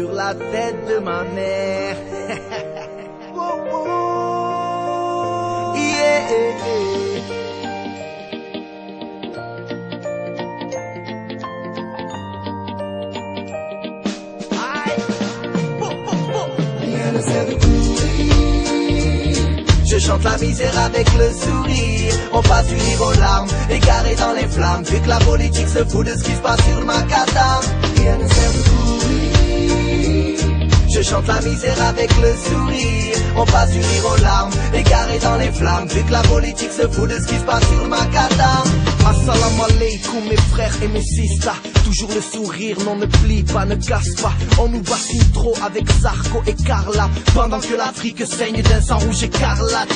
sur la tête de ma mère. Oh, oh. Yeah. Rien ne sert de courir. Je chante la misère avec le sourire. On passe du rire aux larmes, égaré dans les flammes. Vu que la politique se fout de ce qui se passe sur le macadam. Rien ne sert de courir. Je chante la misère avec le sourire. On passe du rire aux larmes, égaré dans les flammes. Vu que la politique se fout de ce qui se passe sur le macadam. Assalamu alaikum mes frères et mes sisters. Toujours le sourire, non ne plie pas, ne casse pas. On nous bassine trop avec Zarco et Carla. Pendant que l'Afrique saigne d'un sang rouge écarlate.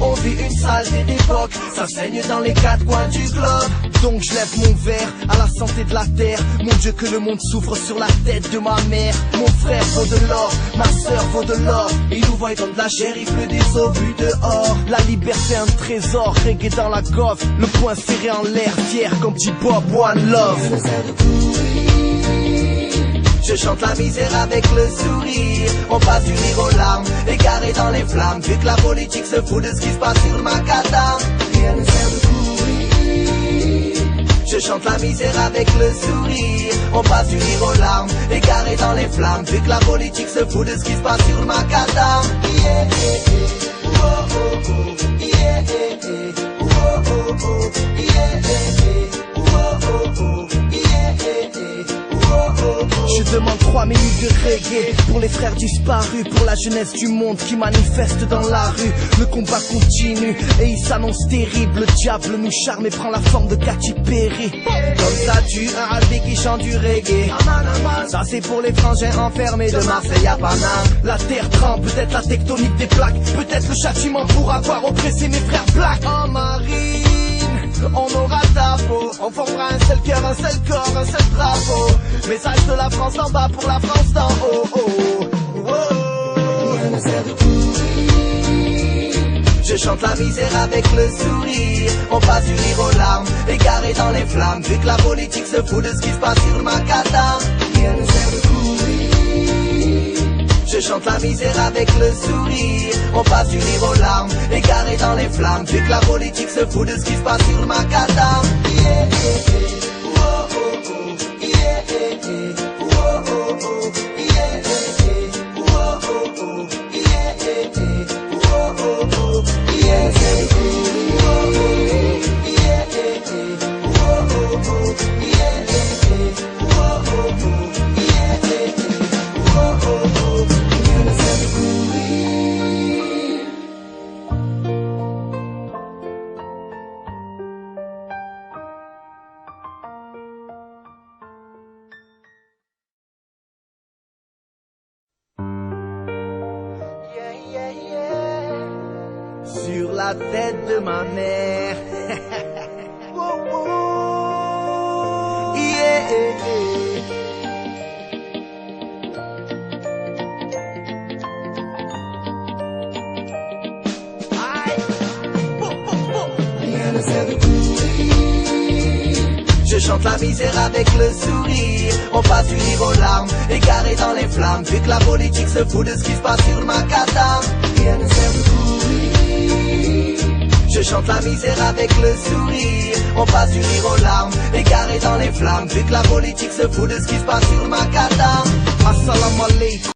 On vit une sale époque, ça saigne dans les quatre coins du globe. Donc je lève mon verre à la santé de la terre. Mon Dieu que le monde souffre sur la tête de ma mère. Mon frère vaut de l'or, ma soeur vaut de l'or. Ils nous voient comme de la chair, il pleut des obus dehors. La liberté un trésor, reggae dans la gorge. Le poing serré en l'air, fier comme dit Bob One Love. Je chante la misère avec le sourire. On passe du rire aux larmes, égaré dans les flammes. Vu que la politique se fout de ce qui se passe sur le macadam. Rien ne sert de courir. Je chante la misère avec le sourire. On passe du rire aux larmes, égaré dans les flammes. Vu que la politique se fout de ce qui se passe sur le macadam. Yeah, oh, oh, oh. Yeah, oh, oh, oh. Yeah, oh, oh, oh. Je demande 3 minutes de reggae pour les frères disparus, pour la jeunesse du monde qui manifeste dans la rue. Le combat continue et il s'annonce terrible. Le diable nous charme et prend la forme de Katy Perry. Comme statue, un albé qui chante du reggae. Ça c'est pour les frangins enfermés de Marseille à Paname. La terre tremble, peut-être la tectonique des plaques. Peut-être le châtiment pour avoir oppressé mes frères blacks. En marine, on aura ta peau. On formera un seul cœur, un seul corps, un seul drapeau. Message de la France en bas pour la France d'en haut. Oh, oh, oh. Rien ne sert de courir. Je chante la misère avec le sourire. On passe du rire aux larmes, égaré dans les flammes. Vu que la politique se fout de ce qui se passe sur le macadam. Rien ne sert de courir. Je chante la misère avec le sourire. On passe du rire aux larmes, égaré dans les flammes. Vu que la politique se fout de ce qui se passe sur le macadam. Yeah, oh, oh, oh. Yeah, oh, oh, oh. Yeah, oh, oh, oh. Yeah, oh, oh, oh. Yeah, sur la tête de ma mère. Oh, oh. Yeah. Rien ne sert de courir. Je chante la misère avec le sourire. On passe du rire aux larmes, égaré dans les flammes. Vu que la politique se fout de ce qui se passe sur le macadam. Rien ne sert de courir. Je chante la misère avec le sourire. On passe du rire aux larmes, égaré dans les flammes. Vu que la politique se fout de ce qui se passe sur le macadam.